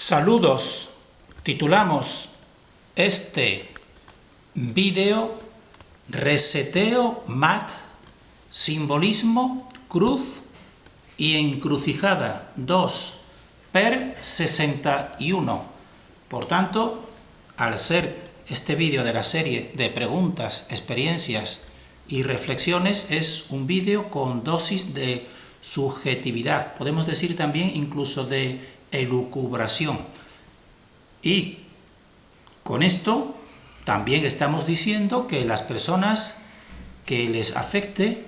Saludos. Titulamos este vídeo Reseteo Mat, Simbolismo, Cruz y Encrucijada 2 per 61. Por tanto, al ser este vídeo de la serie de preguntas, experiencias y reflexiones, es un vídeo con dosis de subjetividad, podemos decir también incluso de elucubración. Y con esto también estamos diciendo que las personas que les afecte,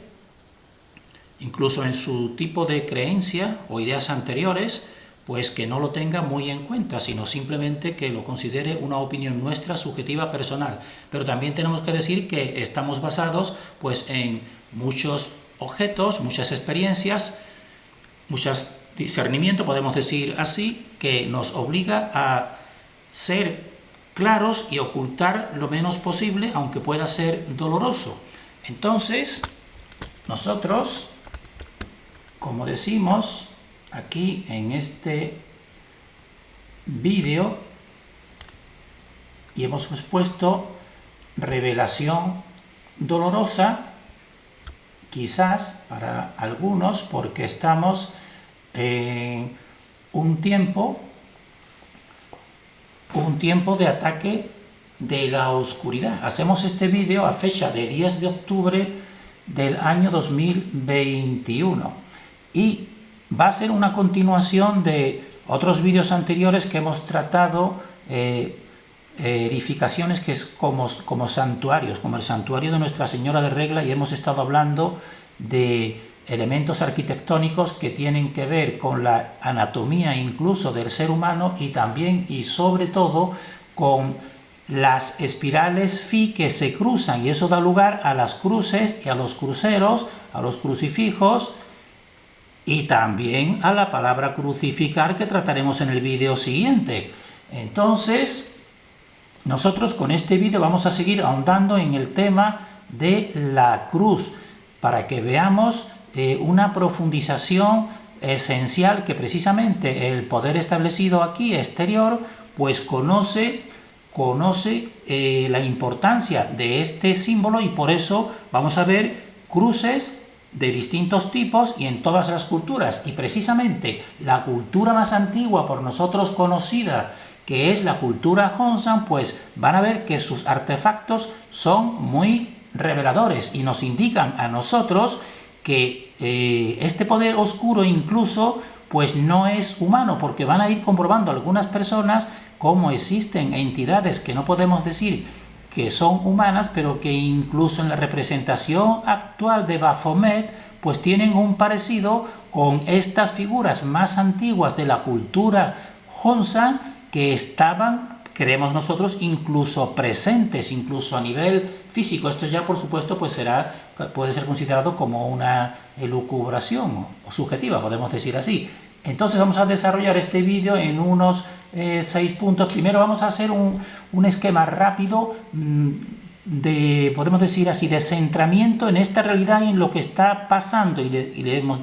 incluso en su tipo de creencia o ideas anteriores, pues que no lo tenga muy en cuenta, sino simplemente que lo considere una opinión nuestra, subjetiva, personal. Pero también tenemos que decir que estamos basados pues en muchos objetos, muchas experiencias, muchos discernimiento, podemos decir así, que nos obliga a ser claros y ocultar lo menos posible, aunque pueda ser doloroso. Entonces, nosotros, como decimos aquí en este vídeo, y hemos puesto revelación dolorosa, quizás para algunos, porque estamos en un tiempo de ataque de la oscuridad. Hacemos este vídeo a fecha de 10 de octubre del año 2021 y va a ser una continuación de otros vídeos anteriores que hemos tratado edificaciones que es como santuarios, como el santuario de Nuestra Señora de Regla, y hemos estado hablando de elementos arquitectónicos que tienen que ver con la anatomía incluso del ser humano, y también y sobre todo con las espirales phi que se cruzan, y eso da lugar a las cruces y a los cruceros, a los crucifijos, y también a la palabra crucificar, que trataremos en el vídeo siguiente. Entonces, nosotros con este vídeo vamos a seguir ahondando en el tema de la cruz, para que veamos una profundización esencial que precisamente el poder establecido aquí, exterior, pues conoce la importancia de este símbolo, y por eso vamos a ver cruces de distintos tipos y en todas las culturas. Y precisamente la cultura más antigua por nosotros conocida, que es la cultura Hongsan, pues van a ver que sus artefactos son muy reveladores y nos indican a nosotros que este poder oscuro incluso pues no es humano, porque van a ir comprobando algunas personas cómo existen entidades que no podemos decir que son humanas, pero que incluso en la representación actual de Baphomet pues tienen un parecido con estas figuras más antiguas de la cultura Hongsan, que estaban, creemos nosotros, incluso presentes, incluso a nivel físico. Esto ya, por supuesto, pues puede ser considerado como una elucubración o subjetiva, podemos decir así. Entonces vamos a desarrollar este vídeo en unos 6 puntos. Primero vamos a hacer un esquema rápido de, podemos decir así, de centramiento en esta realidad y en lo que está pasando, y le hemos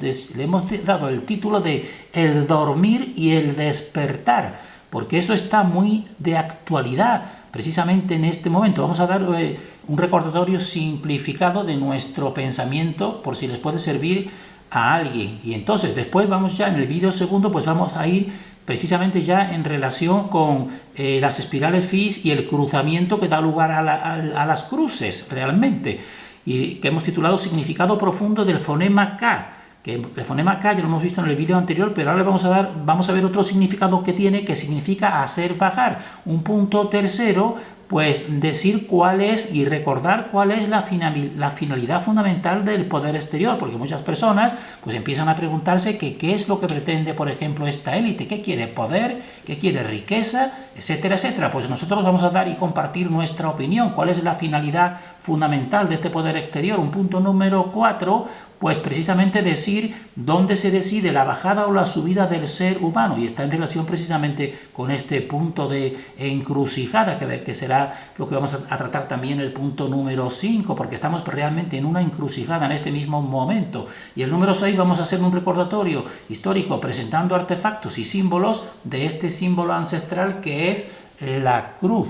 dado el título de El dormir y el despertar, porque eso está muy de actualidad precisamente en este momento. Vamos a dar un recordatorio simplificado de nuestro pensamiento, por si les puede servir a alguien. Y entonces después vamos ya en el vídeo segundo, pues vamos a ir precisamente ya en relación con las espirales phi y el cruzamiento que da lugar a las cruces realmente, y que hemos titulado Significado profundo del fonema K, que el fonema K ya lo hemos visto en el vídeo anterior, pero ahora vamos a ver otro significado que tiene, que significa hacer bajar. Un punto tercero, pues decir cuál es y recordar cuál es la finalidad fundamental del poder exterior, porque muchas personas pues empiezan a preguntarse que qué es lo que pretende, por ejemplo, esta élite, qué quiere: poder, qué quiere: riqueza, etcétera, etcétera. Pues nosotros vamos a dar y compartir nuestra opinión, cuál es la finalidad fundamental de este poder exterior. Un punto número 4, pues precisamente decir dónde se decide la bajada o la subida del ser humano, y está en relación precisamente con este punto de encrucijada, que será lo que vamos a tratar también en el punto número 5, porque estamos realmente en una encrucijada en este mismo momento. Y el número 6 vamos a hacer un recordatorio histórico presentando artefactos y símbolos de este símbolo ancestral que es la cruz.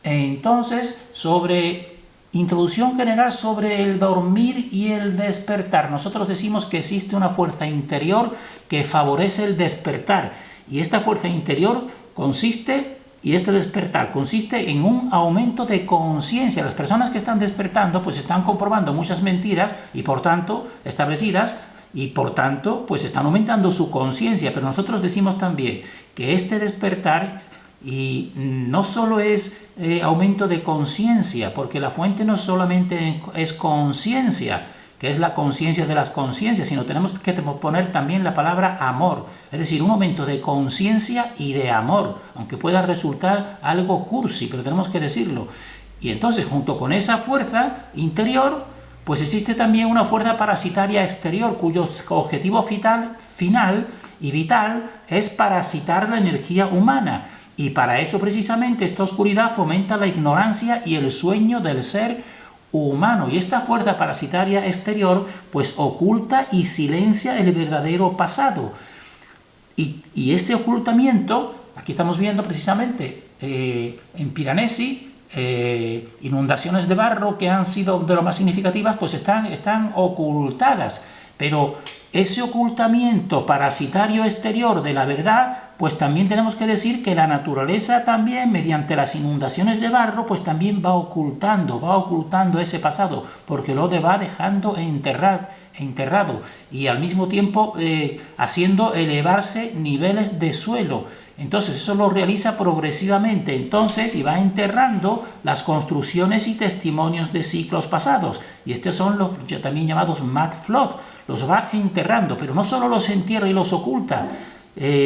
Entonces, introducción general sobre el dormir y el despertar. Nosotros decimos que existe una fuerza interior que favorece el despertar, y esta fuerza interior este despertar consiste en un aumento de conciencia. Las personas que están despertando pues están comprobando muchas mentiras y por tanto establecidas, y por tanto pues están aumentando su conciencia. Pero nosotros decimos también que este despertar y no solo es aumento de conciencia, porque la fuente no solamente es conciencia, que es la conciencia de las conciencias, sino tenemos que poner también la palabra amor, es decir, un aumento de conciencia y de amor, aunque pueda resultar algo cursi, pero tenemos que decirlo. Y entonces, junto con esa fuerza interior, pues existe también una fuerza parasitaria exterior, cuyo objetivo final y vital es parasitar la energía humana. Y para eso precisamente esta oscuridad fomenta la ignorancia y el sueño del ser humano. Y esta fuerza parasitaria exterior pues oculta y silencia el verdadero pasado. Y ese ocultamiento, aquí estamos viendo precisamente en Piranesi, inundaciones de barro que han sido de lo más significativas, pues están ocultadas. Pero ese ocultamiento parasitario exterior de la verdad, pues también tenemos que decir que la naturaleza también, mediante las inundaciones de barro, pues también va ocultando ese pasado, porque lo va dejando enterrado y al mismo tiempo haciendo elevarse niveles de suelo. Entonces eso lo realiza progresivamente, y va enterrando las construcciones y testimonios de ciclos pasados. Y estos son los también llamados mad flood. Los va enterrando, pero no solo los entierra y los oculta,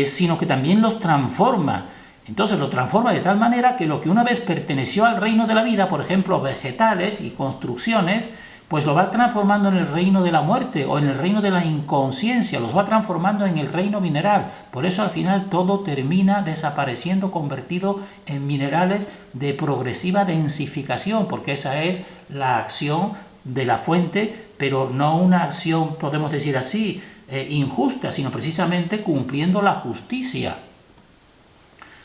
sino que también los transforma. Entonces lo transforma de tal manera que lo que una vez perteneció al reino de la vida, por ejemplo vegetales y construcciones, pues lo va transformando en el reino de la muerte o en el reino de la inconsciencia, los va transformando en el reino mineral. Por eso al final todo termina desapareciendo, convertido en minerales de progresiva densificación, porque esa es la acción de la fuente, pero no una acción, podemos decir así, injusta, sino precisamente cumpliendo la justicia.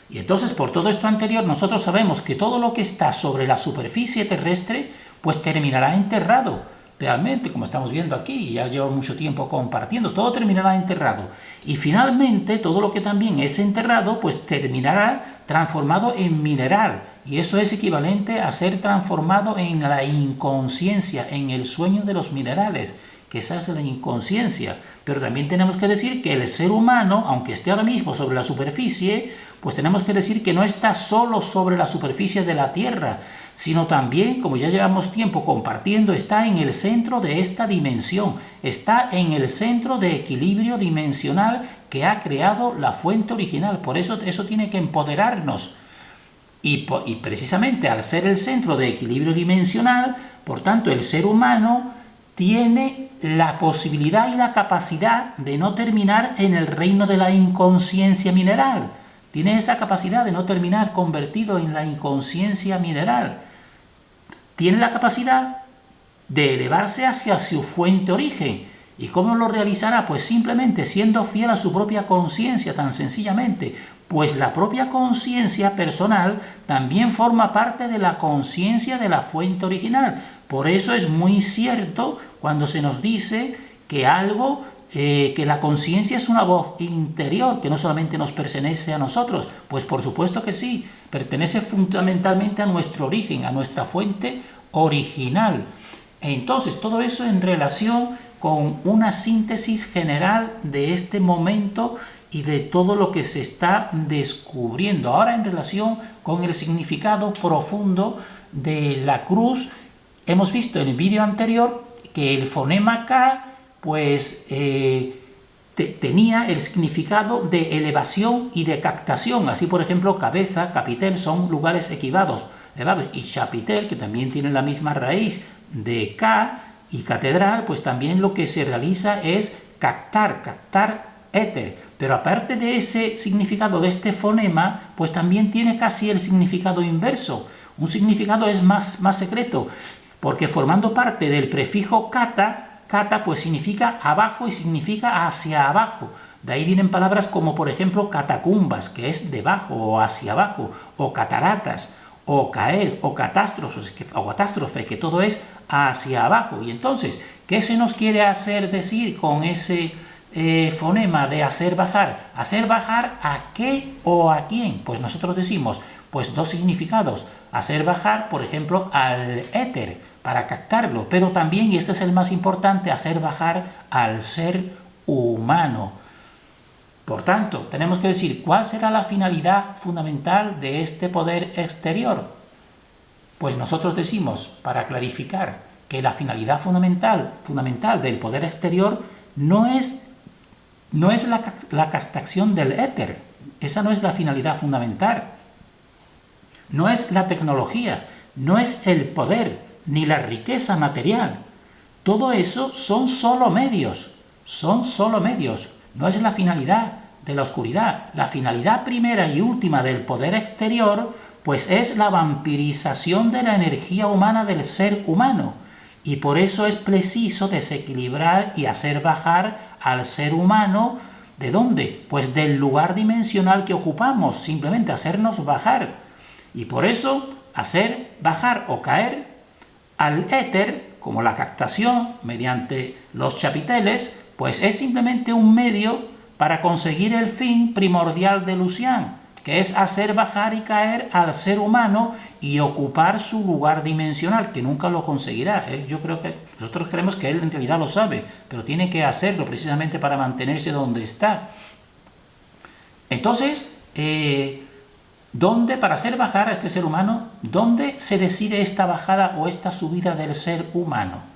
Y entonces, por todo esto anterior, nosotros sabemos que todo lo que está sobre la superficie terrestre, pues terminará enterrado. Realmente, como estamos viendo aquí, ya llevo mucho tiempo compartiendo, todo terminará enterrado. Y finalmente, todo lo que también es enterrado, pues terminará transformado en mineral. Y eso es equivalente a ser transformado en la inconsciencia, en el sueño de los minerales, que esa es la inconsciencia. Pero también tenemos que decir que el ser humano, aunque esté ahora mismo sobre la superficie, pues tenemos que decir que no está solo sobre la superficie de la Tierra, sino también, como ya llevamos tiempo compartiendo, está en el centro de esta dimensión, está en el centro de equilibrio dimensional que ha creado la fuente original. Por eso tiene que empoderarnos. Y precisamente al ser el centro de equilibrio dimensional, por tanto, el ser humano tiene la posibilidad y la capacidad de no terminar en el reino de la inconsciencia mineral. Tiene esa capacidad de no terminar convertido en la inconsciencia mineral. Tiene la capacidad de elevarse hacia su fuente origen. ¿Y cómo lo realizará? Pues simplemente siendo fiel a su propia conciencia, tan sencillamente. Pues la propia conciencia personal también forma parte de la conciencia de la fuente original. Por eso es muy cierto cuando se nos dice que que la conciencia es una voz interior, que no solamente nos pertenece a nosotros. Pues por supuesto que sí, pertenece fundamentalmente a nuestro origen, a nuestra fuente original. Entonces, todo eso en relación con una síntesis general de este momento y de todo lo que se está descubriendo. Ahora, en relación con el significado profundo de la cruz, hemos visto en el vídeo anterior que el fonema K pues tenía el significado de elevación y de captación. Así, por ejemplo, cabeza, capitel son lugares equivados. elevados. Y chapitel, que también tiene la misma raíz de K, y catedral, pues también lo que se realiza es captar éter. Pero aparte de ese significado de este fonema, pues también tiene casi el significado inverso. Un significado es más secreto, porque formando parte del prefijo kata pues significa abajo y significa hacia abajo. De ahí vienen palabras como, por ejemplo, catacumbas, que es debajo o hacia abajo, o cataratas, o caer, o catástrofe, que todo es hacia abajo. Y entonces, ¿qué se nos quiere hacer decir con ese fonema de hacer bajar? ¿Hacer bajar a qué o a quién? Pues nosotros decimos, pues dos significados. Hacer bajar, por ejemplo, al éter, para captarlo, pero también, y este es el más importante, hacer bajar al ser humano. Por tanto, tenemos que decir, ¿cuál será la finalidad fundamental de este poder exterior? Pues nosotros decimos, para clarificar, que la finalidad fundamental del poder exterior no es la captación del éter. Esa no es la finalidad fundamental. No es la tecnología, no es el poder, ni la riqueza material. Todo eso son solo medios, no es la finalidad de la oscuridad. La finalidad primera y última del poder exterior, pues es la vampirización de la energía humana del ser humano. Y por eso es preciso desequilibrar y hacer bajar al ser humano, ¿de dónde? Pues del lugar dimensional que ocupamos, simplemente hacernos bajar. Y por eso hacer bajar o caer al éter, como la captación mediante los chapiteles, pues es simplemente un medio para conseguir el fin primordial de Lucian, que es hacer bajar y caer al ser humano y ocupar su lugar dimensional, que nunca lo conseguirá. Nosotros creemos que él en realidad lo sabe, pero tiene que hacerlo precisamente para mantenerse donde está. Entonces, ¿dónde, para hacer bajar a este ser humano, dónde se decide esta bajada o esta subida del ser humano?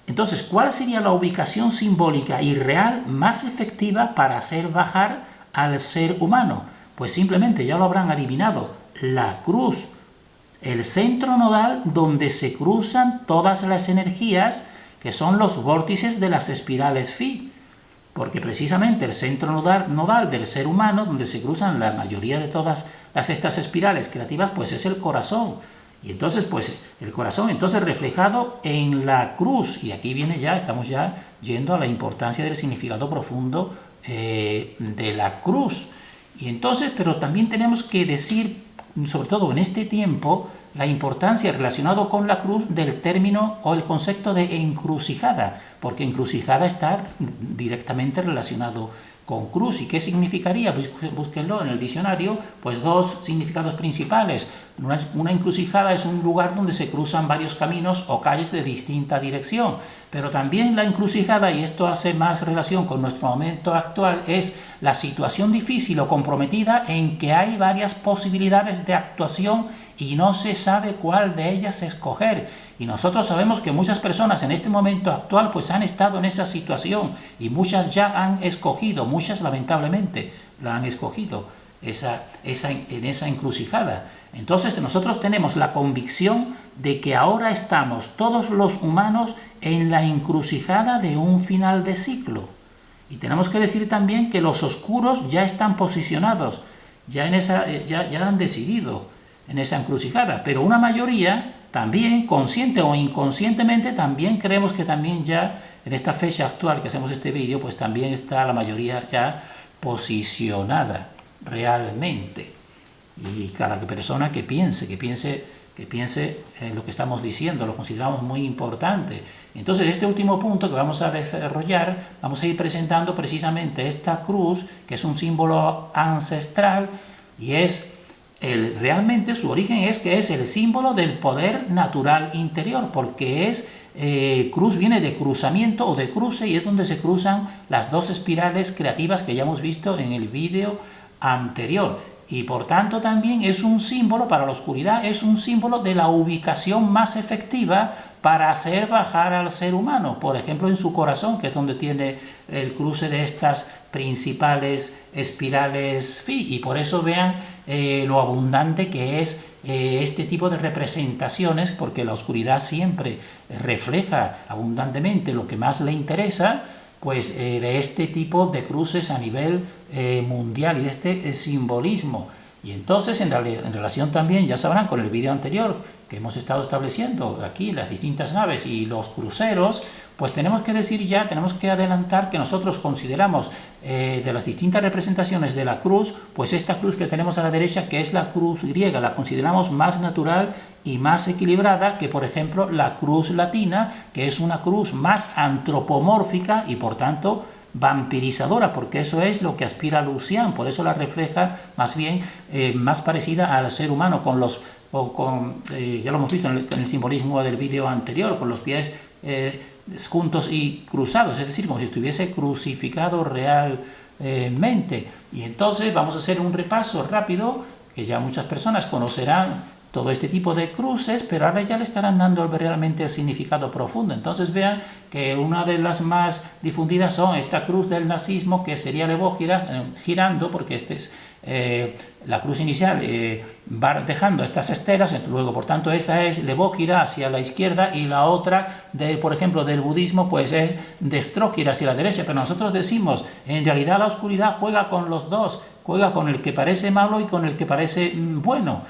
Entonces, ¿cuál sería la ubicación simbólica y real más efectiva para hacer bajar al ser humano? Pues simplemente, ya lo habrán adivinado, la cruz, el centro nodal donde se cruzan todas las energías, que son los vórtices de las espirales Phi. Porque precisamente el centro nodal del ser humano, donde se cruzan la mayoría de todas estas espirales creativas, pues es el corazón. Y entonces, pues el corazón, entonces reflejado en la cruz. Y aquí estamos ya yendo a la importancia del significado profundo de la cruz. Y entonces, pero también tenemos que decir, sobre todo en este tiempo, la importancia relacionada con la cruz del término o el concepto de encrucijada, porque encrucijada está directamente relacionado con cruz. ¿Y qué significaría? Búsquenlo en el diccionario, pues dos significados principales. Una encrucijada es un lugar donde se cruzan varios caminos o calles de distinta dirección, pero también la encrucijada, y esto hace más relación con nuestro momento actual, es la situación difícil o comprometida en que hay varias posibilidades de actuación y no se sabe cuál de ellas escoger. Y nosotros sabemos que muchas personas en este momento actual pues han estado en esa situación y muchas ya han escogido, muchas lamentablemente la han escogido en esa encrucijada. Entonces nosotros tenemos la convicción de que ahora estamos todos los humanos en la encrucijada de un final de ciclo. Y tenemos que decir también que los oscuros ya están posicionados, ya han decidido en esa encrucijada, pero una mayoría también, consciente o inconscientemente, también creemos que también ya en esta fecha actual que hacemos este vídeo, pues también está la mayoría ya posicionada realmente. Y cada persona que piense en lo que estamos diciendo, lo consideramos muy importante. Entonces, este último punto que vamos a desarrollar, vamos a ir presentando precisamente esta cruz, que es un símbolo ancestral y es realmente su origen es que es el símbolo del poder natural interior, porque cruz viene de cruzamiento o de cruce, y es donde se cruzan las dos espirales creativas que ya hemos visto en el vídeo anterior. Y por tanto también es un símbolo para la oscuridad, es un símbolo de la ubicación más efectiva para hacer bajar al ser humano, por ejemplo en su corazón, que es donde tiene el cruce de estas principales espirales phi, y por eso vean lo abundante que es este tipo de representaciones, porque la oscuridad siempre refleja abundantemente lo que más le interesa, pues de este tipo de cruces a nivel mundial y de este simbolismo. Y entonces en relación también, ya sabrán, con el vídeo anterior que hemos estado estableciendo aquí, las distintas naves y los cruceros, pues tenemos que decir ya, tenemos que adelantar que nosotros consideramos de las distintas representaciones de la cruz, pues esta cruz que tenemos a la derecha, que es la cruz griega, la consideramos más natural y más equilibrada que, por ejemplo, la cruz latina, que es una cruz más antropomórfica y, por tanto, vampirizadora, porque eso es lo que aspira Lucian, por eso la refleja más bien más parecida al ser humano, con los, ya lo hemos visto en el simbolismo del vídeo anterior, con los pies juntos y cruzados, es decir, como si estuviese crucificado realmente. Y entonces vamos a hacer un repaso rápido, que ya muchas personas conocerán todo este tipo de cruces, pero ahora ya le estarán dando realmente el significado profundo. Entonces vean que una de las más difundidas son esta cruz del nazismo, que sería el Evo girando, porque este es la cruz inicial, va dejando estas estelas, luego por tanto esta es el Evo gira hacia la izquierda, y la otra, por ejemplo, del budismo, pues es Destro gira hacia la derecha. Pero nosotros decimos, en realidad la oscuridad juega con los dos, juega con el que parece malo y con el que parece bueno,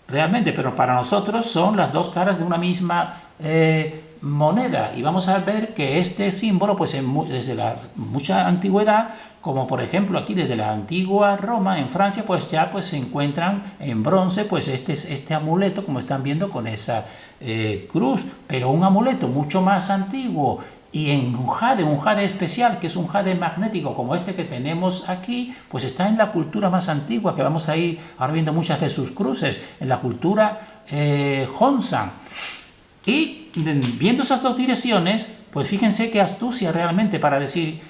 realmente, pero para nosotros son las dos caras de una misma moneda. Y vamos a ver que este símbolo, pues desde la mucha antigüedad, como por ejemplo aquí desde la antigua Roma, en Francia, pues ya pues se encuentran en bronce pues este amuleto, como están viendo, con esa cruz, pero un amuleto mucho más antiguo y en un jade especial, que es un jade magnético como este que tenemos aquí, pues está en la cultura más antigua, que vamos a ir ahora viendo muchas de sus cruces, en la cultura Hongshan. Y viendo esas dos direcciones, pues fíjense qué astucia realmente para decir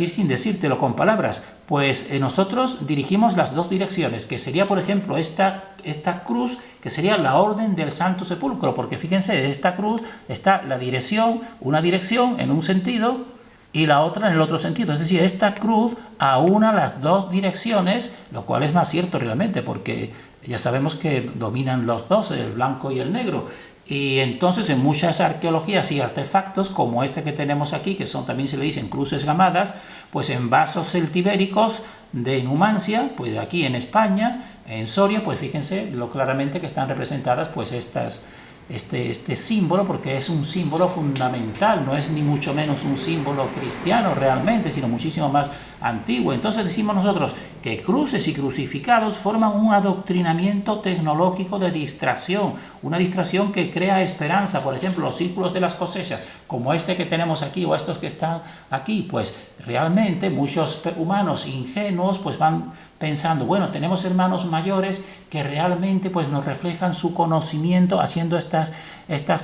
sin decírtelo con palabras, pues nosotros dirigimos las dos direcciones, que sería, por ejemplo, esta cruz, que sería la Orden del Santo Sepulcro, porque fíjense, de esta cruz está la dirección, una dirección en un sentido y la otra en el otro sentido, es decir, esta cruz aúna las dos direcciones, lo cual es más cierto realmente, porque ya sabemos que dominan los dos, el blanco y el negro. Y entonces en muchas arqueologías y artefactos como este que tenemos aquí, que son, también se le dicen cruces gamadas, pues en vasos celtibéricos de Numancia, pues aquí en España, en Soria, pues fíjense lo claramente que están representadas pues este símbolo, porque es un símbolo fundamental, no es ni mucho menos un símbolo cristiano realmente, sino muchísimo más antiguo. Entonces decimos nosotros que cruces y crucificados forman un adoctrinamiento tecnológico de distracción, una distracción que crea esperanza. Por ejemplo, los círculos de las cosechas, como este que tenemos aquí o estos que están aquí, pues realmente muchos humanos ingenuos pues van pensando, bueno, tenemos hermanos mayores que realmente pues nos reflejan su conocimiento haciendo estas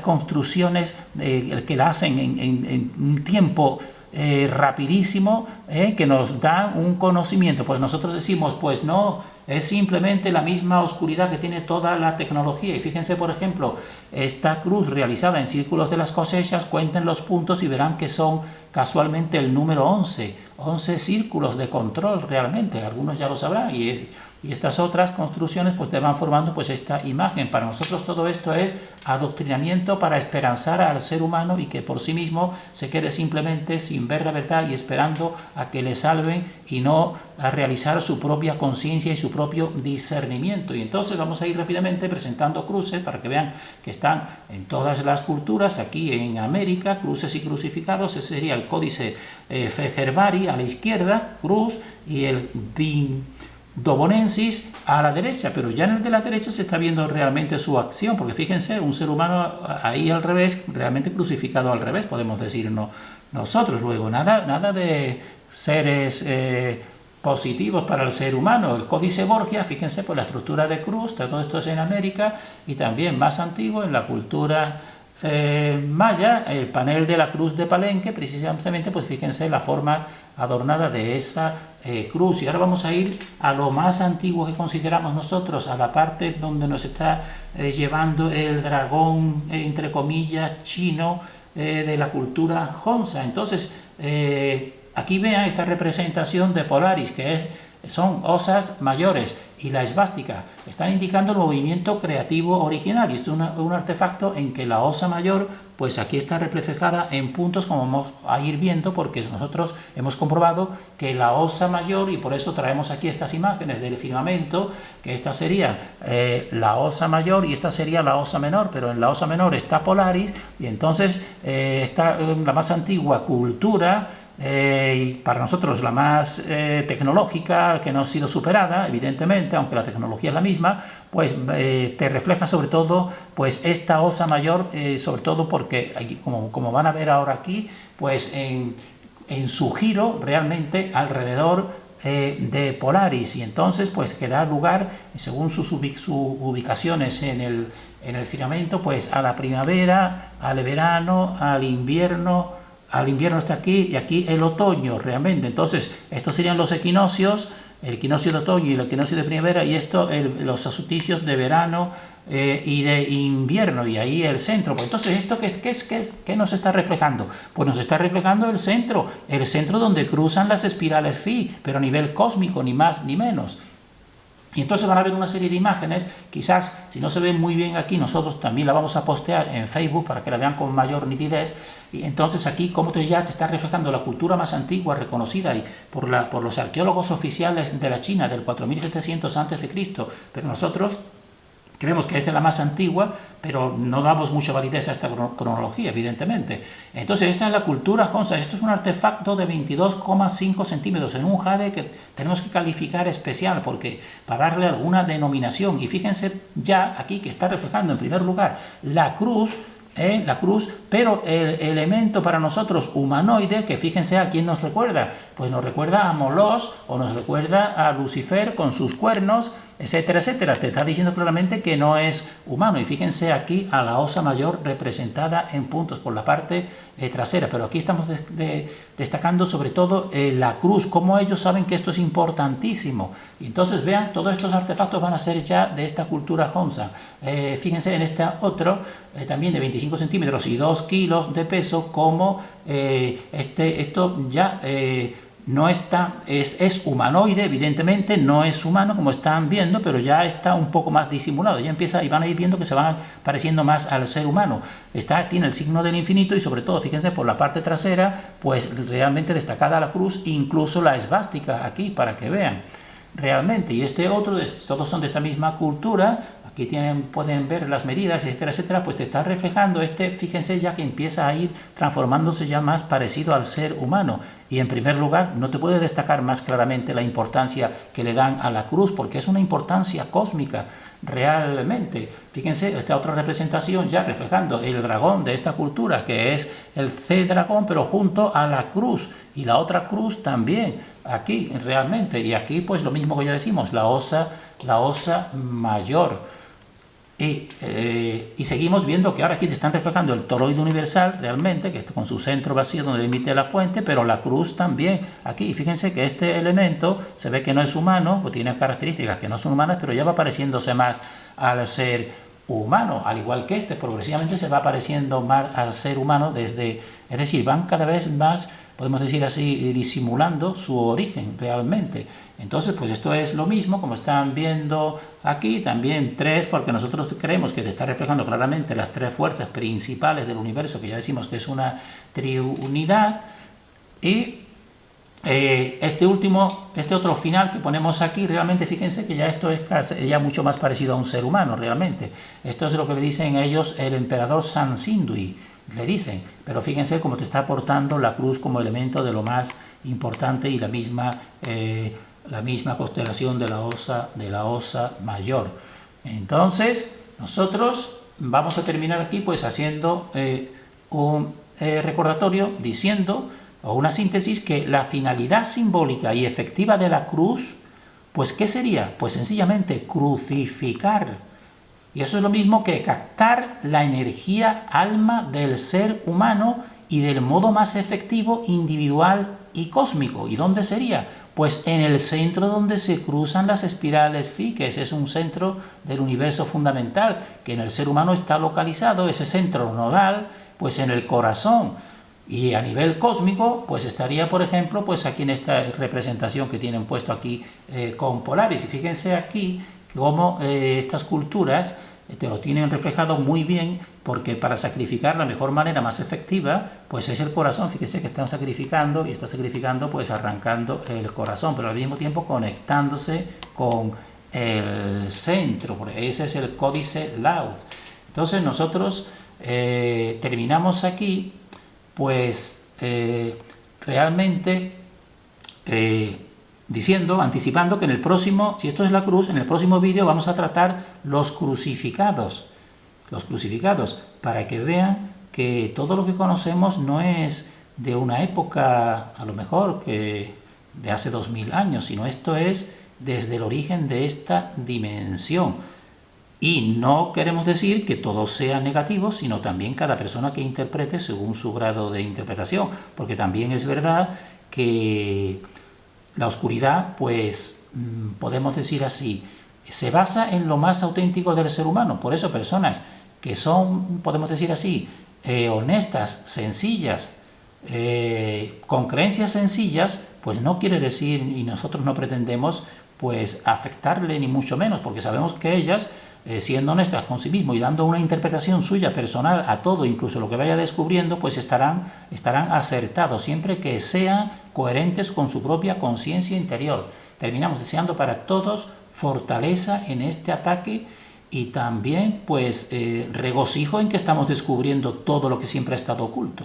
construcciones que la hacen en un tiempo rapidísimo, que nos da un conocimiento. Pues nosotros decimos, pues no, es simplemente la misma oscuridad que tiene toda la tecnología. Y fíjense, por ejemplo, esta cruz realizada en círculos de las cosechas, cuenten los puntos y verán que son casualmente el número 11 círculos de control realmente, algunos ya lo sabrán, y estas otras construcciones pues te van formando pues esta imagen. Para nosotros todo esto es adoctrinamiento para esperanzar al ser humano y que por sí mismo se quede simplemente sin ver la verdad y esperando a que le salven y no a realizar su propia conciencia y su propio discernimiento. Y entonces vamos a ir rápidamente presentando cruces para que vean que están en todas las culturas. Aquí en América, cruces y crucificados, ese sería el códice Fejerbari a la izquierda, cruz, y el Dobonensis a la derecha, pero ya en el de la derecha se está viendo realmente su acción, porque fíjense, un ser humano ahí al revés, realmente crucificado al revés, podemos decir nosotros. Luego, nada de seres positivos para el ser humano. El Códice Borgia, fíjense, pues la estructura de cruz, todo esto es en América, y también más antiguo en la cultura maya, el panel de la cruz de Palenque, precisamente, pues fíjense la forma adornada de esa cruz. Y ahora vamos a ir a lo más antiguo que consideramos nosotros, a la parte donde nos está llevando el dragón, entre comillas, chino, de la cultura Hunza. Entonces, aquí vean esta representación de Polaris, son osas mayores, y la esvástica están indicando el movimiento creativo original, y esto es un artefacto en que la osa mayor, pues aquí está reflejada en puntos, como vamos a ir viendo, porque nosotros hemos comprobado que la osa mayor, y por eso traemos aquí estas imágenes del firmamento, que esta sería la osa mayor y esta sería la osa menor, pero en la osa menor está Polaris, y entonces está la más antigua cultura, y para nosotros la más tecnológica, que no ha sido superada, evidentemente, aunque la tecnología es la misma, pues te refleja sobre todo pues esta osa mayor, sobre todo porque, como van a ver ahora aquí, pues en su giro realmente alrededor de Polaris, y entonces pues que da lugar, según sus ubicaciones en el firmamento, pues a la primavera, al verano, al invierno está aquí, y aquí el otoño realmente. Entonces estos serían los equinoccios, el equinoccio de otoño y el equinoccio de primavera, y esto los solsticios de verano y de invierno, y ahí el centro. Pues entonces, ¿esto qué nos está reflejando? Pues nos está reflejando el centro donde cruzan las espirales phi, pero a nivel cósmico, ni más ni menos. Y entonces van a ver una serie de imágenes, quizás si no se ven muy bien aquí, nosotros también la vamos a postear en Facebook para que la vean con mayor nitidez. Y entonces aquí, como ya te está reflejando la cultura más antigua, reconocida y por los arqueólogos oficiales de la China del 4700 a.C., pero nosotros creemos que es de la más antigua, pero no damos mucha validez a esta cronología, evidentemente. Entonces, esta es la cultura Hunza. Esto es un artefacto de 22,5 centímetros en un jade que tenemos que calificar especial, porque para darle alguna denominación. Y fíjense ya aquí que está reflejando en primer lugar la cruz, pero el elemento para nosotros humanoide, que fíjense a quién nos recuerda, pues nos recuerda a Molos, o nos recuerda a Lucifer con sus cuernos, etcétera, etcétera. Te está diciendo claramente que no es humano. Y fíjense aquí a la osa mayor representada en puntos por la parte trasera, pero aquí estamos destacando sobre todo la cruz, cómo ellos saben que esto es importantísimo. Y entonces vean, todos estos artefactos van a ser ya de esta cultura Hunza. Fíjense en este otro, también de 25 centímetros y 2 kilos de peso, como esto ya no está, es humanoide, evidentemente no es humano como están viendo, pero ya está un poco más disimulado, ya empieza, y van a ir viendo que se van pareciendo más al ser humano. Tiene el signo del infinito, y sobre todo, fíjense, por la parte trasera, pues realmente destacada la cruz, incluso la esvástica aquí, para que vean realmente. Y este otro, todos son de esta misma cultura. Aquí pueden ver las medidas, etcétera, etcétera. Pues te está reflejando fíjense ya que empieza a ir transformándose ya más parecido al ser humano. Y en primer lugar, no te puede destacar más claramente la importancia que le dan a la cruz, porque es una importancia cósmica realmente. Fíjense, esta otra representación ya reflejando el dragón de esta cultura, que es el C-dragón, pero junto a la cruz, y la otra cruz también aquí realmente. Y aquí pues lo mismo que ya decimos, la osa mayor. Y seguimos viendo que ahora aquí te están reflejando el toroide universal realmente, que está con su centro vacío donde emite la fuente, pero la cruz también aquí. Y fíjense que este elemento se ve que no es humano, pues tiene características que no son humanas, pero ya va pareciéndose más al ser humano, al igual que progresivamente se va pareciendo más al ser humano es decir, van cada vez más, podemos decir así, disimulando su origen realmente. Entonces, pues esto es lo mismo, como están viendo aquí, también 3, porque nosotros creemos que te está reflejando claramente las 3 fuerzas principales del universo, que ya decimos que es una triunidad. Y este otro final que ponemos aquí, realmente fíjense que ya esto es ya mucho más parecido a un ser humano realmente. Esto es lo que le dicen ellos el emperador San Sindui, le dicen, pero fíjense cómo te está aportando la cruz como elemento de lo más importante, y la misma constelación de la osa mayor. Entonces nosotros vamos a terminar aquí pues haciendo un recordatorio diciendo, o una síntesis, que la finalidad simbólica y efectiva de la cruz, pues ¿qué sería? Pues sencillamente crucificar. Y eso es lo mismo que captar la energía alma del ser humano y del modo más efectivo, individual y cósmico. ¿Y dónde sería? Pues en el centro donde se cruzan las espirales phi, que ese es un centro del universo fundamental, que en el ser humano está localizado, ese centro nodal, pues en el corazón. Y a nivel cósmico, pues estaría, por ejemplo, pues aquí en esta representación que tienen puesto aquí con Polaris. Y fíjense aquí cómo estas culturas te lo tienen reflejado muy bien, porque para sacrificar la mejor manera más efectiva, pues es el corazón. Fíjense que están sacrificando y está sacrificando pues arrancando el corazón, pero al mismo tiempo conectándose con el centro, porque ese es el códice Laud. Entonces nosotros terminamos aquí pues realmente diciendo, anticipando que en el próximo, si esto es la cruz, en el próximo vídeo vamos a tratar los crucificados, para que vean que todo lo que conocemos no es de una época, a lo mejor, que de hace 2000 años, sino esto es desde el origen de esta dimensión. Y no queremos decir que todo sea negativo, sino también cada persona que interprete según su grado de interpretación, porque también es verdad que la oscuridad, pues podemos decir así, se basa en lo más auténtico del ser humano. Por eso personas que son, podemos decir así, honestas, sencillas, con creencias sencillas, pues no quiere decir, y nosotros no pretendemos pues afectarle ni mucho menos, porque sabemos que ellas, siendo honestas con sí mismo y dando una interpretación suya personal a todo, incluso lo que vaya descubriendo, pues estarán acertados, siempre que sean coherentes con su propia conciencia interior. Terminamos deseando para todos fortaleza en este ataque y también pues regocijo en que estamos descubriendo todo lo que siempre ha estado oculto.